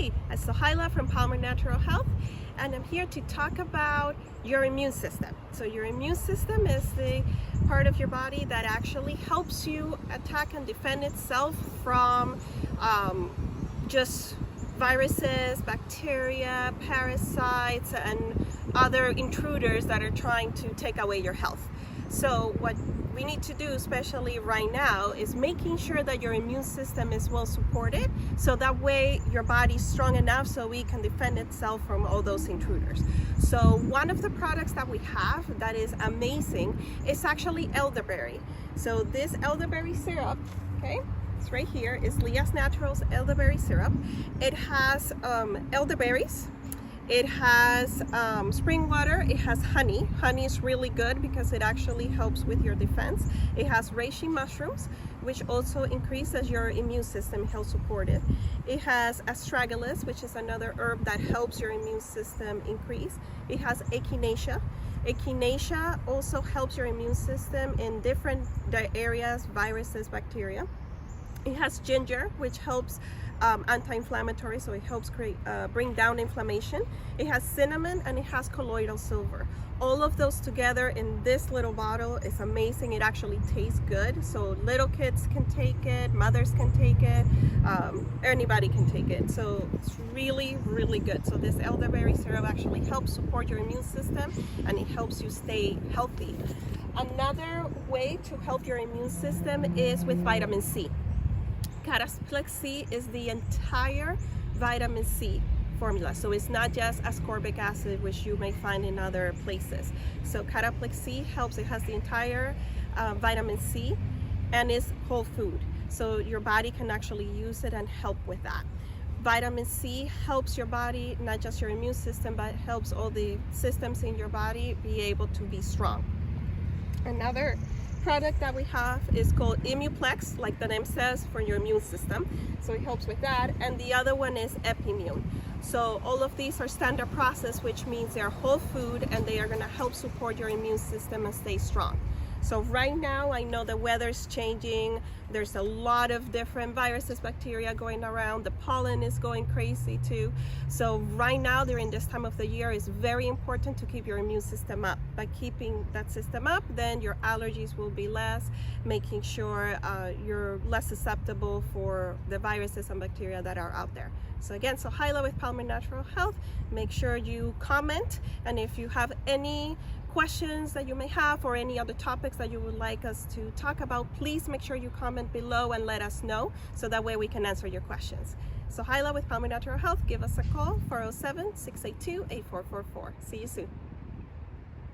Hi, I'm Sojaila from Palmer Natural Health, and I'm here to talk about your immune system. So your immune system is the part of your body that actually helps you attack and defend itself from just viruses, bacteria, parasites, and other intruders that are trying to take away your health. So what we need to do, especially right now, is making sure that your immune system is well supported, so that way your body's strong enough so it can defend itself from all those intruders. So one of the products that we have that is amazing is actually elderberry. So this elderberry syrup, okay, it's right here, is Leah's Naturals elderberry syrup. It has elderberries. It has spring water, it has honey. Honey is really good because it actually helps with your defense. It has reishi mushrooms, which also increases your immune system, helps support it. It has astragulas, which is another herb that helps your immune system increase. It has echinacea. Echinacea also helps your immune system in different areas, viruses, bacteria. It has ginger, which helps anti-inflammatory, so it helps bring down inflammation. It has cinnamon, and it has colloidal silver. All of those together in this little bottle is amazing. It actually tastes good, so little kids can take it, mothers can take it, anybody can take it. So it's really, really good. So this elderberry syrup actually helps support your immune system, and it helps you stay healthy. Another way to help your immune system is with vitamin C. Cataplex C is the entire vitamin C formula, so it's not just ascorbic acid, which you may find in other places. So Cataplex C helps. It has the entire vitamin C, and it's whole food, so your body can actually use it and help with that. Vitamin C helps your body, not just your immune system, but helps all the systems in your body be able to be strong. Another product that we have is called Immuplex, like the name says, for your immune system, so it helps with that. And the other one is Epimune. So all of these are standard process, which means they are whole food, and they are going to help support your immune system and stay strong. So right now, I know the weather's changing. There's a lot of different viruses, bacteria going around. The pollen is going crazy too. So right now, during this time of the year, it's very important to keep your immune system up. By keeping that system up, then your allergies will be less, making sure you're less susceptible for the viruses and bacteria that are out there. So again, Sojaila with Palmer Natural Health. Make sure you comment, and if you have any questions that you may have or any other topics that you would like us to talk about, please make sure you comment below and let us know, so that way we can answer your questions. Sojaila with Palmer Natural Health. Give us a call, 407-682-8444. See you soon.